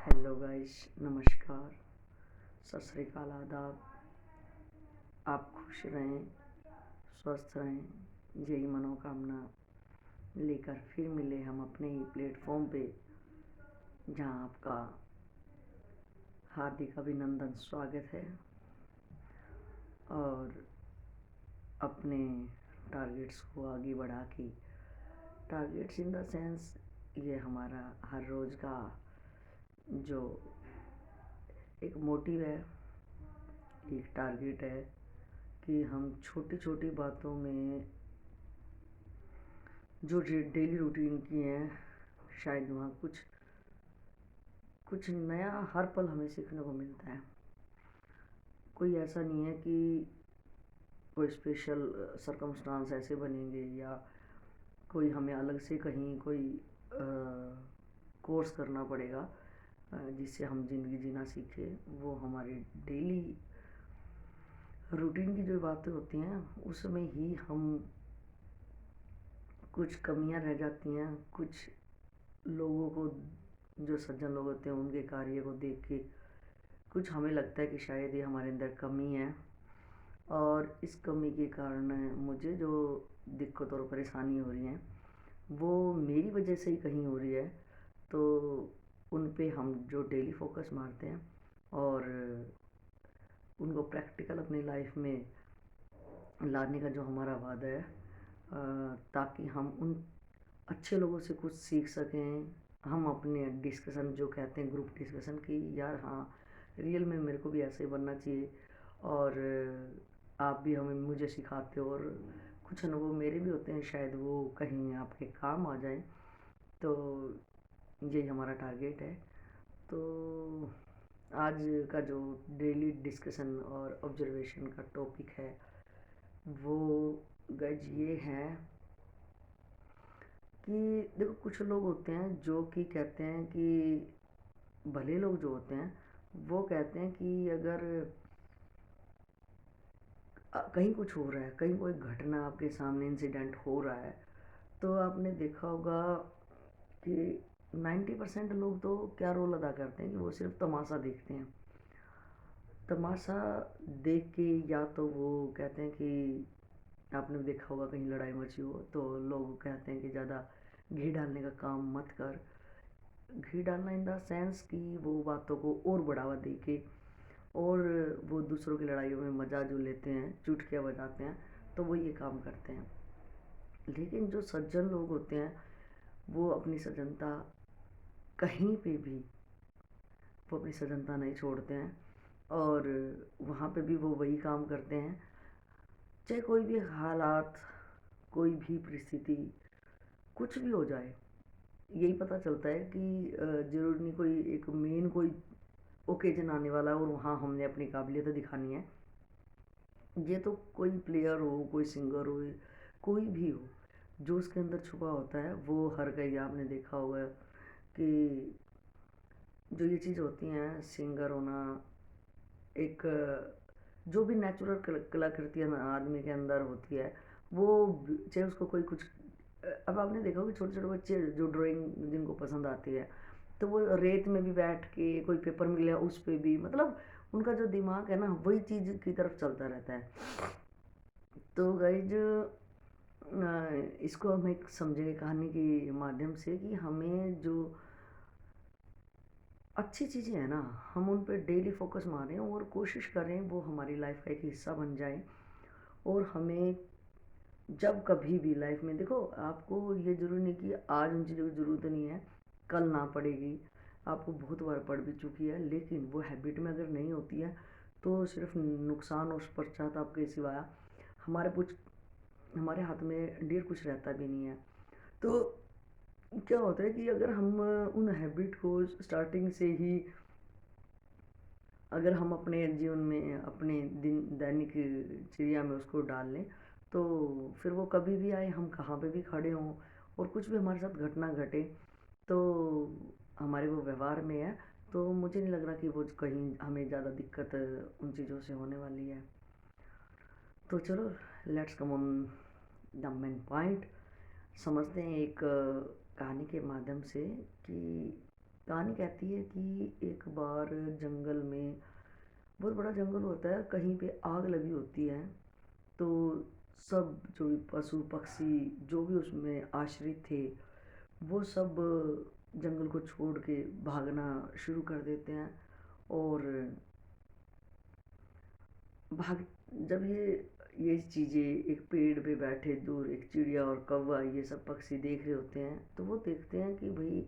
Hello guys, नमस्कार, सत श्री अकाल, आदाब। आप खुश रहें, स्वस्थ रहें, यही मनोकामना लेकर फिर मिले हम अपने ही प्लेटफॉर्म पे, जहां आपका हार्दिक अभिनंदन स्वागत है। और अपने टारगेट्स को आगे बढ़ा के, टारगेट्स इन द सेंस ये हमारा हर रोज़ का जो एक मोटिव है, एक टारगेट है कि हम छोटी छोटी बातों में जो डेली रूटीन की हैं, शायद वहाँ कुछ कुछ नया हर पल हमें सीखने को मिलता है। कोई ऐसा नहीं है कि कोई स्पेशल सरकमस्टांस ऐसे बनेंगे या कोई हमें अलग से कहीं कोई कोर्स करना पड़ेगा जिससे हम ज़िंदगी जीना सीखें। वो हमारी डेली रूटीन की जो बातें होती हैं उसमें ही हम कुछ कमियां रह जाती हैं। कुछ लोगों को, जो सज्जन लोग होते हैं, उनके कार्य को देख के कुछ हमें लगता है कि शायद ये हमारे अंदर कमी है, और इस कमी के कारण मुझे जो दिक्कत और परेशानी हो रही है वो मेरी वजह से ही कहीं हो रही है। तो उन पे हम जो डेली फोकस मारते हैं और उनको प्रैक्टिकल अपनी लाइफ में लाने का जो हमारा वादा है, ताकि हम उन अच्छे लोगों से कुछ सीख सकें। हम अपने डिस्कशन जो कहते हैं ग्रुप डिस्कशन की, यार हाँ रियल में मेरे को भी ऐसे ही बनना चाहिए, और आप भी हमें मुझे सिखाते हो, और कुछ अनुभव मेरे भी होते हैं, शायद वो कहीं आपके काम आ जाए। तो यही हमारा टारगेट है। तो आज का जो डेली डिस्कशन और ऑब्जर्वेशन का टॉपिक है वो गाइज ये है कि देखो, कुछ लोग होते हैं जो कि कहते हैं कि भले लोग जो होते हैं वो कहते हैं कि अगर कहीं कुछ हो रहा है, कहीं कोई घटना आपके सामने इंसिडेंट हो रहा है, तो आपने देखा होगा कि 90% लोग तो क्या रोल अदा करते हैं कि वो सिर्फ तमाशा देखते हैं। तमाशा देख के या तो वो कहते हैं कि आपने देखा होगा कहीं लड़ाई मची हो तो लोग कहते हैं कि ज़्यादा घी डालने का काम मत कर। घी डालना इन द सेंस कि वो बातों को और बढ़ावा दे के, और वो दूसरों की लड़ाइयों में मज़ा जो लेते हैं, चुटकियाँ बजाते हैं, तो वो ये काम करते हैं। लेकिन जो सज्जन लोग होते हैं वो अपनी सज्जनता कहीं पे भी, वो अपनी सज्जनता नहीं छोड़ते हैं, और वहाँ पे भी वो वही काम करते हैं। चाहे कोई भी हालात, कोई भी परिस्थिति, कुछ भी हो जाए, यही पता चलता है कि ज़रूर नहीं कोई एक मेन कोई ओकेजन आने वाला है और वहाँ हमने अपनी काबिलियत दिखानी है। ये तो कोई प्लेयर हो, कोई सिंगर हो, कोई भी हो, जो उसके अंदर छुपा होता है वो हर कहीं आपने देखा होगा कि जो ये चीज़ होती हैं, सिंगर होना, एक जो भी नेचुरल कलाकृतियाँ आदमी के अंदर होती है, वो चाहे उसको कोई कुछ, अब आपने देखा होगा छोटे छोटे बच्चे जो ड्राइंग जिनको पसंद आती है, तो वो रेत में भी बैठ के कोई पेपर मिल गया उस पर भी, मतलब उनका जो दिमाग है ना वही चीज़ की तरफ चलता रहता है। तो गाइज इसको हम एक समझेंगे कहानी के माध्यम से कि हमें जो अच्छी चीज़ें हैं ना, हम उन पर डेली फोकस मारें और कोशिश करें वो हमारी लाइफ का एक हिस्सा बन जाए। और हमें जब कभी भी लाइफ में, देखो आपको ये ज़रूरी नहीं कि आज उन चीज़ों की ज़रूरत नहीं है, कल ना पड़ेगी, आपको बहुत बार पड़ भी चुकी है, लेकिन वो हैबिट में अगर नहीं होती है तो सिर्फ नुकसान और पश्चाताप के सिवाय हमारे कुछ, हमारे हाथ में ढेर कुछ रहता भी नहीं है। तो क्या होता है कि अगर हम उन हैबिट को स्टार्टिंग से ही, अगर हम अपने जीवन में, अपने दिन दैनिक चर्या में उसको डाल लें, तो फिर वो कभी भी आए, हम कहाँ पे भी खड़े हों और कुछ भी हमारे साथ घटना घटे, तो हमारे वो व्यवहार में है, तो मुझे नहीं लग रहा कि वो कहीं हमें ज़्यादा दिक्कत उन चीज़ों से होने वाली है। तो चलो, let's come on the main point. समझते हैं एक कहानी के माध्यम से कि कहानी कहती है कि एक बार जंगल में, बहुत बड़ा जंगल होता है, कहीं पे आग लगी होती है। तो सब जो भी पशु पक्षी जो भी उसमें आश्रित थे, वो सब जंगल को छोड़ के भागना शुरू कर देते हैं। और भाग जब ये चीज़ें एक पेड़ पे बैठे दूर एक चिड़िया और कौवा ये सब पक्षी देख रहे होते हैं, तो वो देखते हैं कि भाई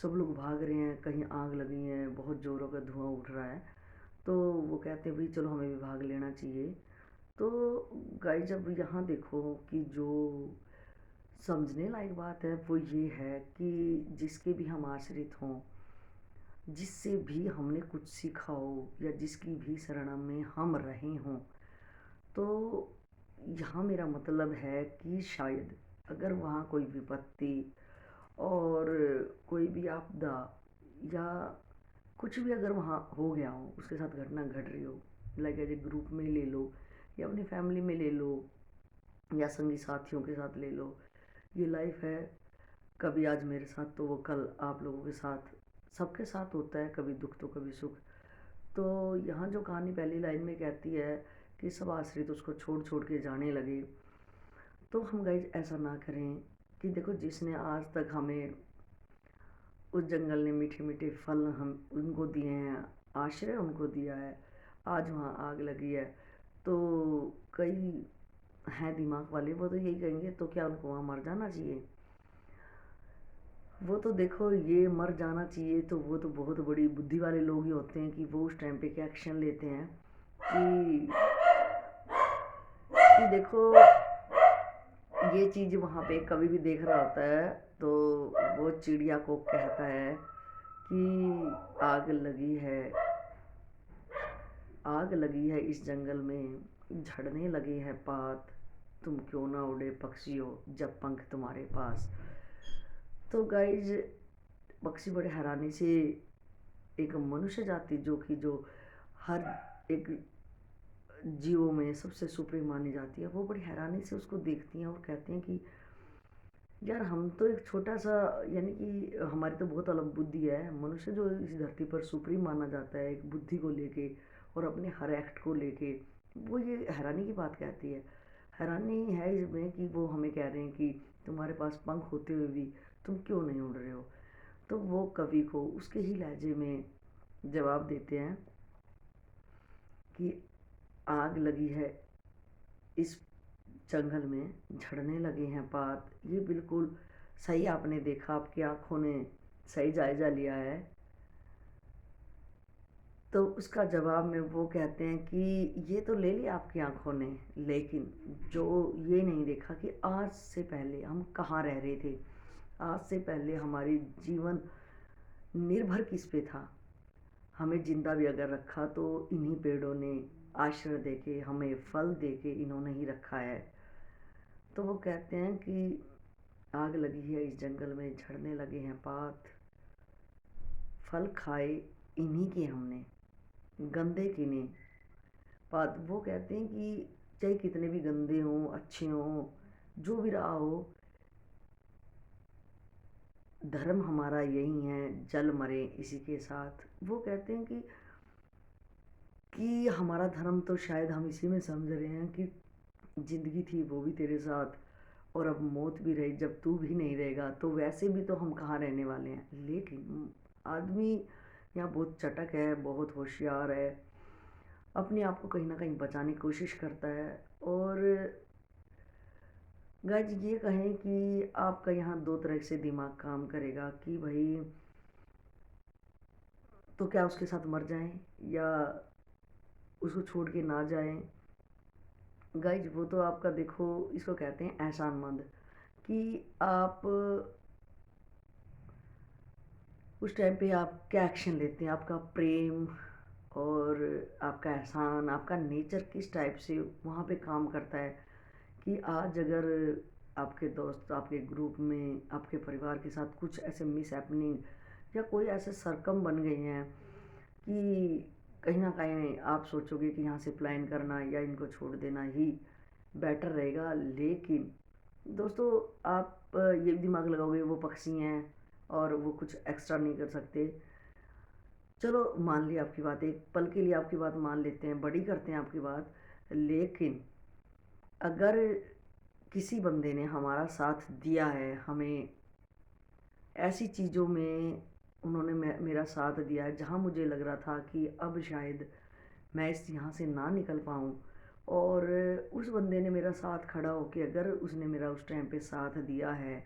सब लोग भाग रहे हैं, कहीं आग लगी है, बहुत ज़ोरों का धुआं उठ रहा है। तो वो कहते हैं भाई चलो हमें भी भाग लेना चाहिए। तो गाइस जब यहाँ देखो कि जो समझने लायक बात है वो ये है कि जिसके भी हम आश्रित हों, जिससे भी हमने कुछ सीखा हो या जिसकी भी शरण में हम रहे हों, तो यहाँ मेरा मतलब है कि शायद अगर वहाँ कोई विपत्ति और कोई भी आपदा या कुछ भी अगर वहाँ हो गया हो, उसके साथ घटना घट रही हो, लाइक एज ए ग्रुप में ले लो या अपनी फैमिली में ले लो या संगी साथियों के साथ ले लो, ये लाइफ है। कभी आज मेरे साथ तो वो कल आप लोगों के साथ, सबके साथ होता है, कभी दुख तो कभी सुख। तो यहाँ जो कहानी पहली लाइन में कहती है कि सब आश्रित उसको छोड़ छोड़ के जाने लगे, तो हम गाइज ऐसा ना करें। कि देखो जिसने आज तक हमें, उस जंगल ने मीठे मीठे फल हम उनको दिए हैं, आश्रय उनको दिया है, आज वहाँ आग लगी है। तो कई हैं दिमाग वाले, वो तो यही कहेंगे तो क्या उनको वहाँ मर जाना चाहिए। वो तो देखो ये मर जाना चाहिए तो वो तो बहुत बड़ी बुद्धि वाले लोग ही होते हैं कि वो उस टाइम पे क्या एक्शन लेते हैं कि देखो ये चीज़ वहाँ पे कभी भी देख रहा होता है, तो वो चिड़िया को कहता है कि आग लगी है इस जंगल में, झड़ने लगे हैं पात, तुम क्यों ना उड़े पक्षी हो जब पंख तुम्हारे पास। तो गाइज पक्षी बड़े हैरानी से, एक मनुष्य जाति जो कि जो हर एक जीवों में सबसे सुप्रीम मानी जाती है, वो बड़ी हैरानी से उसको देखती हैं और कहते हैं कि यार हम तो एक छोटा सा, यानी कि हमारी तो बहुत अलग बुद्धि है, मनुष्य जो इस धरती पर सुप्रीम माना जाता है एक बुद्धि को लेके और अपने हर एक्ट को लेके, वो ये हैरानी की बात कहती है। हैरानी है इसमें कि वो हमें कह रहे हैं कि तुम्हारे पास पंख होते हुए भी तुम क्यों नहीं उड़ रहे हो। तो वो कवि को उसके ही लहजे में जवाब देते हैं कि आग लगी है इस जंगल में, झड़ने लगे हैं पात, ये बिल्कुल सही आपने देखा, आपकी आंखों ने सही जायजा लिया है। तो उसका जवाब में वो कहते हैं कि ये तो ले लिया आपकी आंखों ने, लेकिन जो ये नहीं देखा कि आज से पहले हम कहाँ रह रहे थे, आज से पहले हमारी जीवन निर्भर किस पे था। हमें जिंदा भी अगर रखा तो इन्हीं पेड़ों ने आश्रय देके, हमें फल देके इन्होंने ही रखा है। तो वो कहते हैं कि आग लगी है इस जंगल में, झड़ने लगे हैं पात, फल खाए इन्हीं के हमने, गंदे किने पात। वो कहते हैं कि चाहे कितने भी गंदे हों अच्छे हों, जो भी रहा हो, धर्म हमारा यही है, जल मरे इसी के साथ। वो कहते हैं कि हमारा धर्म तो शायद हम इसी में समझ रहे हैं कि जिंदगी थी वो भी तेरे साथ, और अब मौत भी रही, जब तू भी नहीं रहेगा तो वैसे भी तो हम कहाँ रहने वाले हैं। लेकिन आदमी यहाँ बहुत चटक है, बहुत होशियार है, अपने आप को कहीं ना कहीं बचाने की कोशिश करता है। और गाइज ये कहें कि आपका यहाँ दो तरह से दिमाग काम करेगा कि भाई तो क्या उसके साथ मर जाएं या उसको छोड़ के ना जाएं। गाइज वो तो आपका देखो, इसको कहते हैं एहसानमंद, कि आप उस टाइम पे आप क्या एक्शन लेते हैं, आपका प्रेम और आपका एहसान, आपका नेचर किस टाइप से वहाँ पे काम करता है। कि आज अगर आपके दोस्त आपके ग्रुप में आपके परिवार के साथ कुछ ऐसे मिस हैपनिंग या कोई ऐसे सरकम बन गए हैं कि कहीं ना कहीं आप सोचोगे कि यहाँ से प्लान करना या इनको छोड़ देना ही बेटर रहेगा। लेकिन दोस्तों आप ये भी दिमाग लगाओगे वो पक्षी हैं, और वो कुछ एक्स्ट्रा नहीं कर सकते। चलो मान ली आपकी बात, एक पल के लिए आपकी बात मान लेते हैं, बड़ी करते हैं आपकी बात। लेकिन अगर किसी बंदे ने हमारा साथ दिया है, हमें ऐसी चीज़ों में उन्होंने मेरा साथ दिया है जहाँ मुझे लग रहा था कि अब शायद मैं इस यहाँ से ना निकल पाऊँ, और उस बंदे ने मेरा साथ खड़ा होके अगर उसने मेरा उस टाइम पे साथ दिया है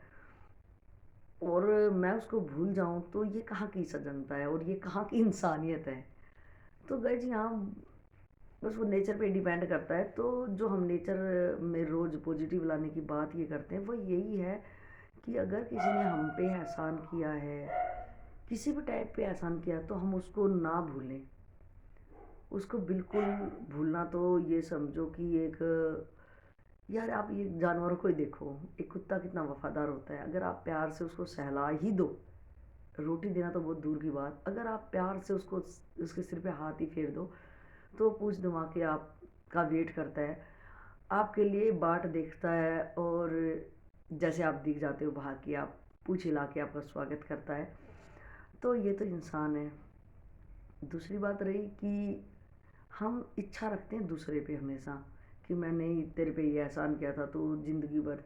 और मैं उसको भूल जाऊँ, तो ये कहाँ की सजनता है और ये कहाँ की इंसानियत है। तो गाइस यहाँ बस वो नेचर पे डिपेंड करता है। तो जो हम नेचर में रोज़ पॉजिटिव लाने की बात ये करते हैं वो यही है कि अगर किसी ने हम पे एहसान किया है, किसी भी टाइप पे एहसान किया, तो हम उसको ना भूलें। उसको बिल्कुल भूलना तो ये समझो कि एक, यार आप ये जानवरों को ही देखो, एक कुत्ता कितना वफादार होता है। अगर आप प्यार से उसको सहला ही दो, रोटी देना तो बहुत दूर की बात, अगर आप प्यार से उसको उसके सिर पे हाथ ही फेर दो, तो पूछ दबा के आपका वेट करता है, आपके लिए बाट देखता है, और जैसे आप दिख जाते हो भाग के, आप पूछ हिला के आपका स्वागत करता है। तो ये तो इंसान है। दूसरी बात रही कि हम इच्छा रखते हैं दूसरे पे हमेशा कि मैंने तेरे पे ये एहसान किया था, तो ज़िंदगी भर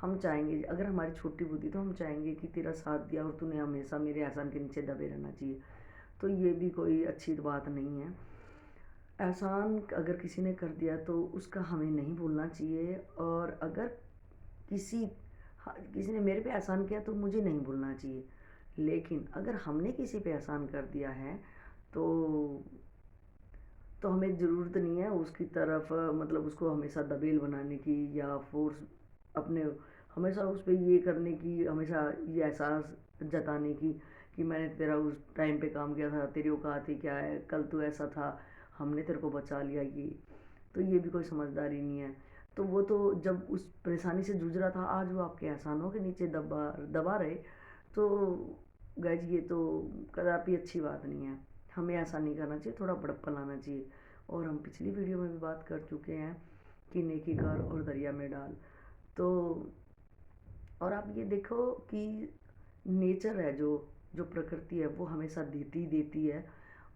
हम चाहेंगे, अगर हमारी छोटी बुद्धि, तो हम चाहेंगे कि तेरा साथ दिया और तूने हमेशा मेरे एहसान के नीचे दबे रहना चाहिए। तो ये भी कोई अच्छी बात नहीं है। एहसान अगर किसी ने कर दिया तो उसका हमें नहीं भूलना चाहिए, और अगर किसी किसी ने मेरे पे एहसान किया तो मुझे नहीं भूलना चाहिए। लेकिन अगर हमने किसी पे एहसान कर दिया है, तो हमें ज़रूरत नहीं है उसकी तरफ, मतलब उसको हमेशा दबेल बनाने की या फोर्स अपने, हमेशा उस पर ये करने की, हमेशा ये एहसास जताने की कि मैंने तेरा उस टाइम पे काम किया था, तेरी औकात ही क्या है, कल तू ऐसा था, हमने तेरे को बचा लिया। ये तो ये भी कोई समझदारी नहीं है। तो वो तो जब उस परेशानी से जूझ रहा था, आज वो आपके एहसानों के नीचे दबा दबा रहे, तो गैज ये तो कदापि अच्छी बात नहीं है। हमें ऐसा नहीं करना चाहिए, थोड़ा बड़प्पन लाना चाहिए। और हम पिछली वीडियो में भी बात कर चुके हैं कि नेकी कर और दरिया में डाल। तो और आप ये देखो कि नेचर है, जो जो प्रकृति है वो हमेशा देती देती है,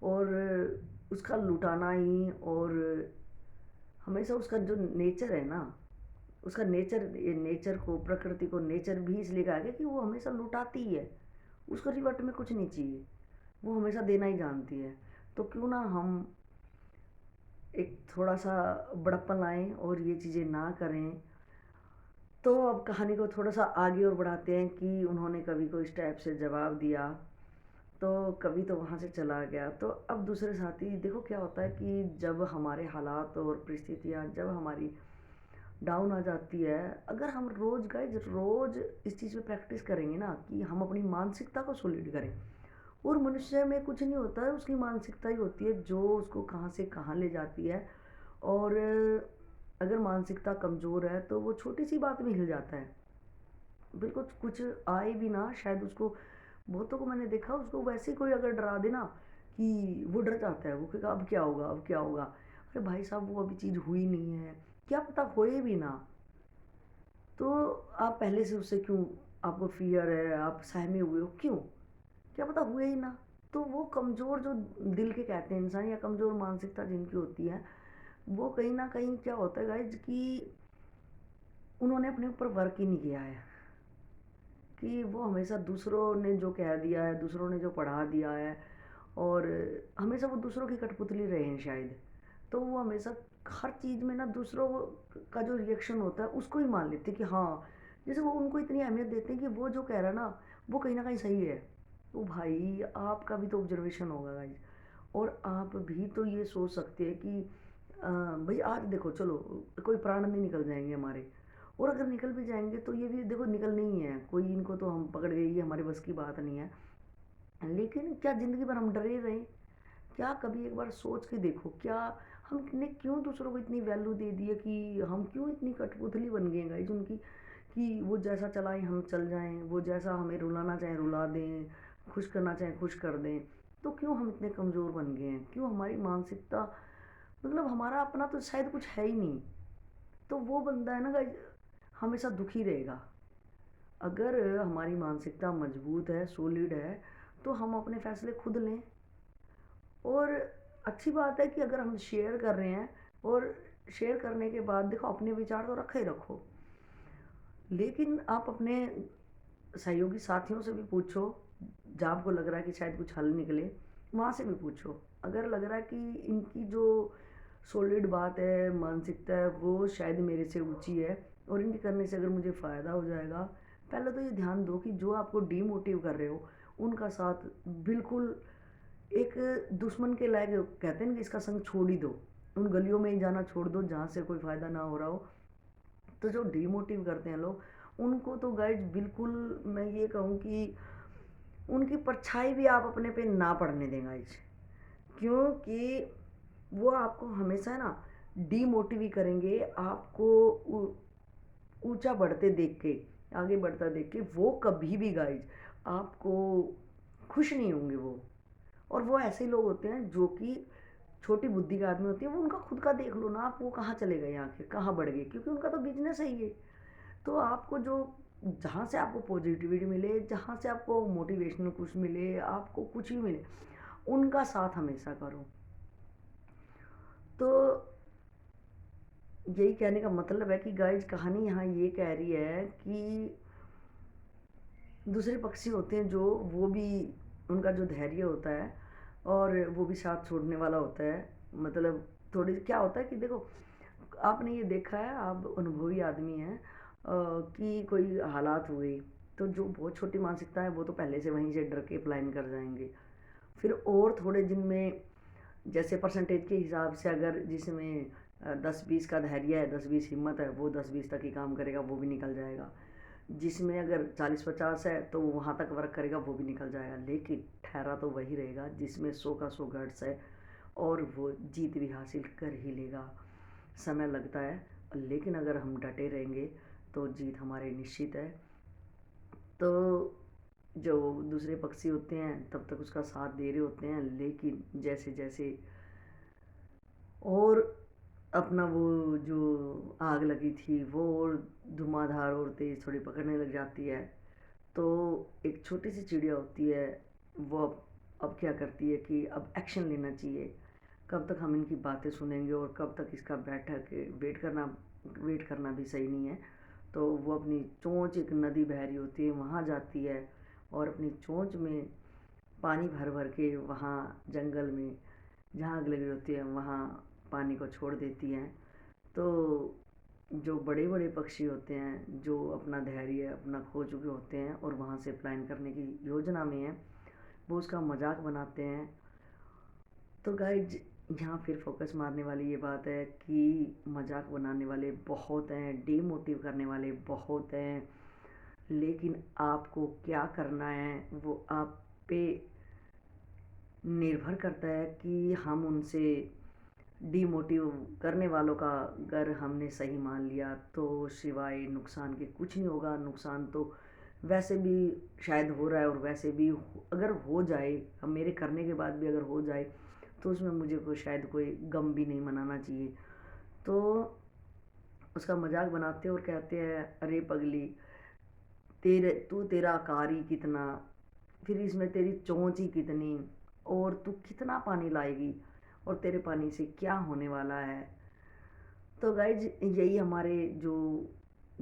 और उसका लुटाना ही, और हमेशा उसका जो नेचर है ना, उसका नेचर, ये नेचर को, प्रकृति को नेचर भी इसलिए कहा गया कि वो हमेशा लुटाती ही है। उसको रिवर्ट में कुछ नहीं चाहिए, वो हमेशा देना ही जानती है। तो क्यों ना हम एक थोड़ा सा बड़प्पन लाएं और ये चीज़ें ना करें। तो अब कहानी को थोड़ा सा आगे और बढ़ाते हैं कि उन्होंने कवि को इस टाइप से जवाब दिया, तो कवि तो वहाँ से चला गया। तो अब दूसरे साथी, देखो क्या होता है कि जब हमारे हालात और परिस्थितियाँ जब हमारी डाउन आ जाती है, अगर हम रोज़ गाइज रोज़ इस चीज़ पे प्रैक्टिस करेंगे ना कि हम अपनी मानसिकता को सॉलिड करें, और मनुष्य में कुछ नहीं होता है, उसकी मानसिकता ही होती है जो उसको कहाँ से कहाँ ले जाती है। और अगर मानसिकता कमज़ोर है तो वो छोटी सी बात में हिल जाता है, बिल्कुल कुछ आए भी ना, शायद उसको, बहुतों को मैंने देखा, उसको वैसे ही कोई अगर डरा देना कि वो डर जाता है, वो कहेगा अब क्या होगा, अब क्या होगा। अरे भाई साहब, वो अभी चीज़ हुई नहीं है, क्या पता होए भी ना, तो आप पहले से उससे क्यों, आपको फियर है, आप सहमे हुए हो क्यों, क्या पता हुए ही ना। तो वो कमज़ोर जो दिल के कहते हैं इंसान, या कमज़ोर मानसिकता जिनकी होती है, वो कहीं ना कहीं क्या होता है गाइज कि उन्होंने अपने ऊपर वर्क ही नहीं किया है, कि वो हमेशा दूसरों ने जो कह दिया है, दूसरों ने जो पढ़ा दिया है, और हमेशा वो दूसरों की कठपुतली रहे हैं शायद। तो वो हमेशा हर चीज़ में ना दूसरों का जो रिएक्शन होता है उसको ही मान लेते हैं कि हाँ, जैसे वो उनको इतनी अहमियत देते हैं कि वो जो कह रहा है ना, वो कहीं ना कहीं सही है। तो भाई आपका भी तो ऑब्जर्वेशन होगा गाइज, और आप भी तो ये सोच सकते हैं कि भाई आज देखो, चलो कोई प्राण नहीं निकल जाएंगे हमारे, और अगर निकल भी जाएंगे तो ये भी देखो निकलने ही है, कोई इनको तो हम पकड़ गए, ये हमारे बस की बात नहीं है। लेकिन क्या ज़िंदगी भर हम डरे रहें? क्या कभी एक बार सोच के देखो, क्या हमने क्यों दूसरों को इतनी वैल्यू दे दी है, कि हम क्यों इतनी कठपुतली बन गए गाइस उनकी, कि वो जैसा चलाएं हम चल जाएं, वो जैसा हमें रुलाना चाहें रुला दें, खुश करना चाहें खुश कर दें। तो क्यों हम इतने कमज़ोर बन गए हैं, क्यों हमारी मानसिकता, मतलब हमारा अपना तो शायद कुछ है ही नहीं। तो वो बंदा है ना गाइस, हमेशा दुखी रहेगा। अगर हमारी मानसिकता मजबूत है, सॉलिड है, तो हम अपने फैसले खुद लें। और अच्छी बात है कि अगर हम शेयर कर रहे हैं, और शेयर करने के बाद देखो अपने विचार तो रखे ही रखो, लेकिन आप अपने सहयोगी साथियों से भी पूछो, जहाँ आपको लग रहा है कि शायद कुछ हल निकले, वहाँ से भी पूछो। अगर लग रहा है कि इनकी जो सॉलिड बात है, मानसिकता है, वो शायद मेरे से ऊंची है और इनके करने से अगर मुझे फ़ायदा हो जाएगा, पहले तो ये ध्यान दो कि जो आपको डीमोटिव कर रहे हो उनका साथ बिल्कुल एक दुश्मन के लायक, कहते हैं ना कि इसका संग छोड़ ही दो, उन गलियों में ही जाना छोड़ दो जहाँ से कोई फ़ायदा ना हो रहा हो। तो जो डीमोटिव करते हैं लोग, उनको तो गाइज बिल्कुल मैं ये कहूँ कि उनकी परछाई भी आप अपने पे ना पड़ने दें गाइज, क्योंकि वो आपको हमेशा ना डीमोटिव ही करेंगे। आपको ऊंचा बढ़ते देख के, आगे बढ़ता देख के वो कभी भी गाइज आपको खुश नहीं होंगे वो। और वो ऐसे लोग होते हैं जो कि छोटी बुद्धि के आदमी होते हैं, वो उनका खुद का देख लो ना आप, वो कहाँ चले गए आके, कहाँ बढ़ गए, क्योंकि उनका तो बिजनेस है ये। तो आपको जो, जहाँ से आपको पॉजिटिविटी मिले, जहाँ से आपको मोटिवेशनल कुछ मिले, आपको कुछ भी मिले, उनका साथ हमेशा करो। तो यही कहने का मतलब है कि गाइज कहानी यहाँ ये कह रही है कि दूसरे पक्षी होते हैं जो, वो भी, उनका जो धैर्य होता है और वो भी साथ छोड़ने वाला होता है। मतलब थोड़ी क्या होता है कि देखो, आपने ये देखा है, आप अनुभवी आदमी हैं, कि कोई हालात हुए तो जो बहुत छोटी मानसिकता है वो तो पहले से वहीं से डर के प्लान कर जाएंगे। फिर और थोड़े दिन में, जैसे परसेंटेज के हिसाब से, अगर जिसमें 10-20 का धैर्य है, 10-20 हिम्मत है, वो 10-20 तक ही काम करेगा, वो भी निकल जाएगा। जिसमें अगर 40-50 है तो वो वहाँ तक वर्क करेगा, वो भी निकल जाएगा। लेकिन ठहरा तो वही रहेगा जिसमें 100 का 100 गट्स है, और वो जीत भी हासिल कर ही लेगा। समय लगता है, लेकिन अगर हम डटे रहेंगे तो जीत हमारी निश्चित है। तो जो दूसरे पक्षी होते हैं तब तक उसका साथ दे रहे होते हैं, लेकिन जैसे जैसे और अपना वो जो आग लगी थी वो और धुआंधार और तेज़ थोड़ी पकड़ने लग जाती है, तो एक छोटी सी चिड़िया होती है, वो अब क्या करती है कि अब एक्शन लेना चाहिए। कब तक हम इनकी बातें सुनेंगे और कब तक इसका बैठक वेट करना भी सही नहीं है। तो वो अपनी चोंच, एक नदी बह रही होती है, वहाँ जाती है और अपनी चोंच में पानी भर भर के वहाँ जंगल में जहाँ आग लगी होती है वहाँ पानी को छोड़ देती हैं। तो जो बड़े बड़े पक्षी होते हैं, जो अपना धैर्य अपना खो चुके होते हैं और वहाँ से प्लान करने की योजना में हैं, वो उसका मजाक बनाते हैं। तो गाइज यहाँ फिर फोकस मारने वाली ये बात है कि मजाक बनाने वाले बहुत हैं, डीमोटिव करने वाले बहुत हैं, लेकिन आपको क्या करना है वो आप पे निर्भर करता है कि हम उनसे, डीमोटिव करने वालों का अगर हमने सही मान लिया तो सिवाय नुकसान के कुछ नहीं होगा। नुकसान तो वैसे भी शायद हो रहा है, और वैसे भी अगर हो जाए, हम मेरे करने के बाद भी अगर हो जाए, तो उसमें मुझे कोई शायद कोई गम भी नहीं मनाना चाहिए। तो उसका मजाक बनाते और कहते हैं, अरे पगली, तेरा आकार ही कितना, फिर इसमें तेरी चोंच ही कितनी, और तू कितना पानी लाएगी, और तेरे पानी से क्या होने वाला है। तो गाइज यही हमारे जो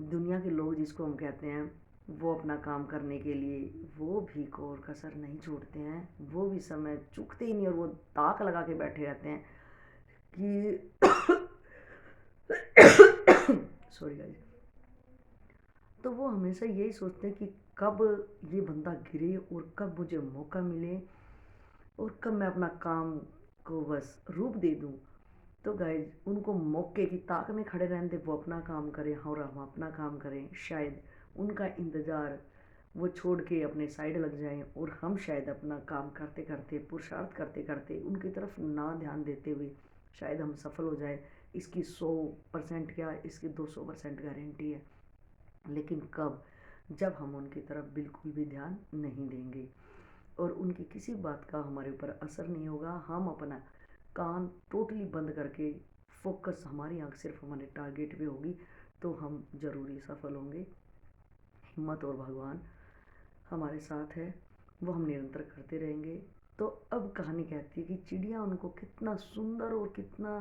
दुनिया के लोग जिसको हम कहते हैं, वो अपना काम करने के लिए वो भी कोर कसर नहीं छोड़ते हैं, वो भी समय चूकते ही नहीं, और वो ताक लगा के बैठे रहते हैं कि सॉरी गाइज। तो वो हमेशा यही सोचते हैं कि कब ये बंदा गिरे और कब मुझे मौका मिले और कब मैं अपना काम को बस रूप दे दूं। तो गाइज उनको मौके की ताक में खड़े रहने दे, वो अपना काम करें और हम अपना काम करें। शायद उनका इंतज़ार वो छोड़ के अपने साइड लग जाएं, और हम शायद अपना काम करते करते, पुरुषार्थ करते करते, उनकी तरफ ना ध्यान देते हुए शायद हम सफल हो जाए। इसकी 100% क्या, इसकी 200% गारंटी है। लेकिन कब, जब हम उनकी तरफ बिल्कुल भी ध्यान नहीं देंगे और उनकी किसी बात का हमारे ऊपर असर नहीं होगा, हम अपना कान टोटली बंद करके फोकस, हमारी आँख सिर्फ हमारे टारगेट पे होगी, तो हम ज़रूरी सफल होंगे। हिम्मत और भगवान हमारे साथ है, वो हम निरंतर करते रहेंगे। तो अब कहानी कहती है कि चिड़िया उनको कितना सुंदर और कितना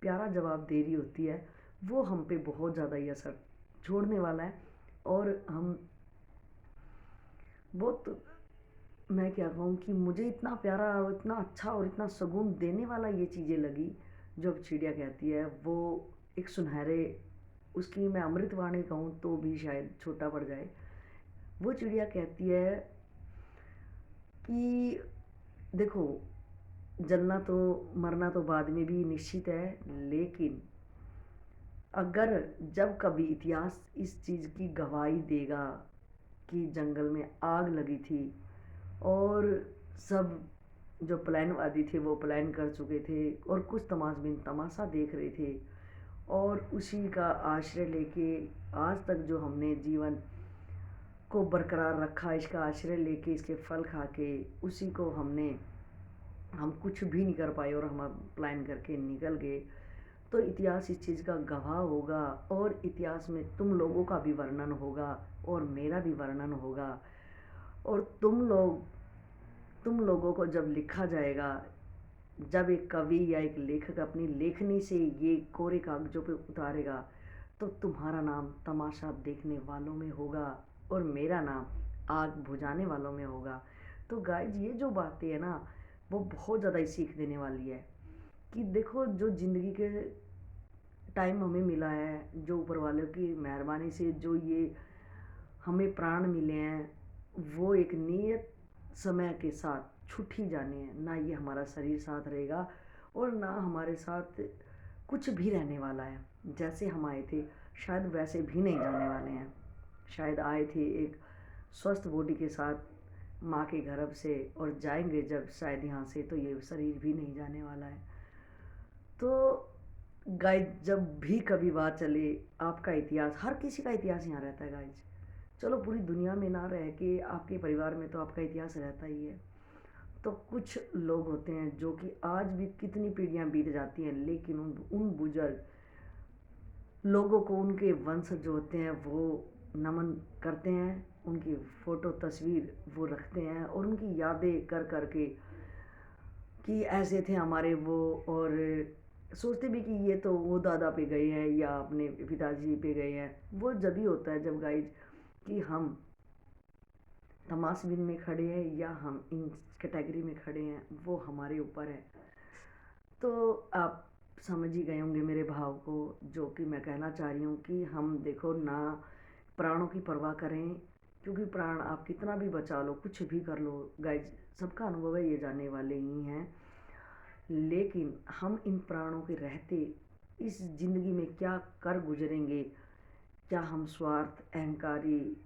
प्यारा जवाब दे रही होती है, वो हम पे बहुत ज़्यादा ही असर छोड़ने वाला है। और हम बहुत, मैं क्या कहूँ कि मुझे इतना प्यारा और इतना अच्छा और इतना सुकून देने वाला ये चीज़ें लगी जो अब चिड़िया कहती है। वो एक सुनहरे, उसकी मैं अमृतवाणी कहूँ तो भी शायद छोटा पड़ जाए। वो चिड़िया कहती है कि देखो, जलना तो मरना तो बाद में भी निश्चित है, लेकिन अगर जब कभी इतिहास इस चीज़ की गवाही देगा कि जंगल में आग लगी थी और सब जो प्लानवादी थे वो प्लान कर चुके थे और कुछ तमाशबीन तमाशा देख रहे थे, और उसी का आश्रय लेके आज तक जो हमने जीवन को बरकरार रखा, इसका आश्रय लेके इसके फल खा के उसी को हम कुछ भी नहीं कर पाए और हम प्लान करके निकल गए, तो इतिहास इस चीज़ का गवाह होगा और इतिहास में तुम लोगों का भी वर्णन होगा और मेरा भी वर्णन होगा। और तुम लोगों को जब लिखा जाएगा, जब एक कवि या एक लेखक अपनी लेखनी से ये कोरे कागजों पे उतारेगा, तो तुम्हारा नाम तमाशा देखने वालों में होगा और मेरा नाम आग बुझाने वालों में होगा। तो गाइज, ये जो बातें है ना, वो बहुत ज़्यादा ही सीख देने वाली है कि देखो, जो ज़िंदगी के टाइम हमें मिला है, जो ऊपर वालों की मेहरबानी से जो ये हमें प्राण मिले हैं, वो एक नियत समय के साथ छूट ही जाने हैं। ना ये हमारा शरीर साथ रहेगा और ना हमारे साथ कुछ भी रहने वाला है। जैसे हम आए थे शायद वैसे भी नहीं जाने वाले हैं। शायद आए थे एक स्वस्थ बॉडी के साथ माँ के गर्भ से, और जाएंगे जब शायद यहाँ से, तो ये शरीर भी नहीं जाने वाला है। तो गाइज, जब भी कभी बात चले आपका इतिहास, हर किसी का इतिहास यहाँ रहता है गाइज। चलो पूरी दुनिया में ना रह के आपके परिवार में तो आपका इतिहास रहता ही है। तो कुछ लोग होते हैं जो कि आज भी कितनी पीढ़ियाँ बीत जाती हैं, लेकिन उन बुजुर्ग लोगों को उनके वंशज जो होते हैं वो नमन करते हैं, उनकी फ़ोटो तस्वीर वो रखते हैं और उनकी यादें कर कर के कि ऐसे थे हमारे वो, और सोचते भी कि ये तो वो दादा पे गए हैं या अपने पिताजी पे गए हैं। वो जब ही होता है जब गाइज कि हम तमाशबीन में खड़े हैं या हम इन कैटेगरी में खड़े हैं, वो हमारे ऊपर है। तो आप समझ ही गए होंगे मेरे भाव को, जो कि मैं कहना चाह रही हूँ कि हम देखो ना प्राणों की परवाह करें, क्योंकि प्राण आप कितना भी बचा लो, कुछ भी कर लो गाइज, सबका अनुभव है, ये जाने वाले ही हैं। लेकिन हम इन प्राणों के रहते इस ज़िंदगी में क्या कर गुजरेंगे? क्या हम स्वार्थ, अहंकारी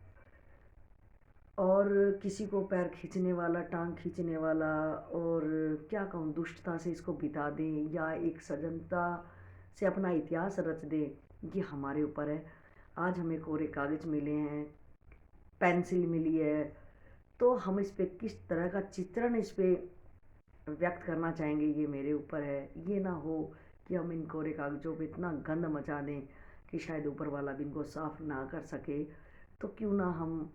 और किसी को पैर खींचने वाला, टांग खींचने वाला, और क्या कहूँ, दुष्टता से इसको बिता दें, या एक सज्जनता से अपना इतिहास रच दें, ये हमारे ऊपर है। आज हमें कोरे कागज़ मिले हैं, पेंसिल मिली है, तो हम इस पे किस तरह का चित्रण इस पे व्यक्त करना चाहेंगे, ये मेरे ऊपर है। ये ना हो कि हम इन कोरे कागज़ों पे इतना गंद मचा दें कि शायद ऊपर वाला भी इनको साफ ना कर सके। तो क्यों ना हम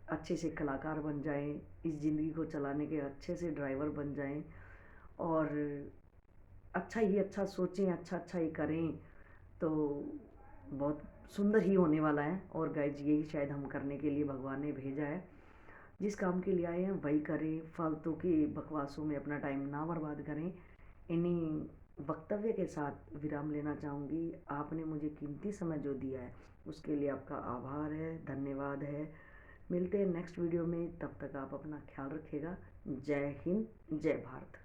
अच्छे से कलाकार बन जाएं, इस ज़िंदगी को चलाने के अच्छे से ड्राइवर बन जाएं, और अच्छा ही अच्छा सोचें, अच्छा अच्छा ही करें, तो बहुत सुंदर ही होने वाला है। और गाइज, यही शायद हम करने के लिए भगवान ने भेजा है। जिस काम के लिए आए हैं वही करें, फालतू की बकवासों में अपना टाइम ना बर्बाद करें। इन्हीं वक्तव्य के साथ विराम लेना चाहूँगी। आपने मुझे कीमती समय जो दिया है उसके लिए आपका आभार है, धन्यवाद है। मिलते हैं नेक्स्ट वीडियो में, तब तक आप अपना ख्याल रखिएगा। जय हिंद, जय भारत।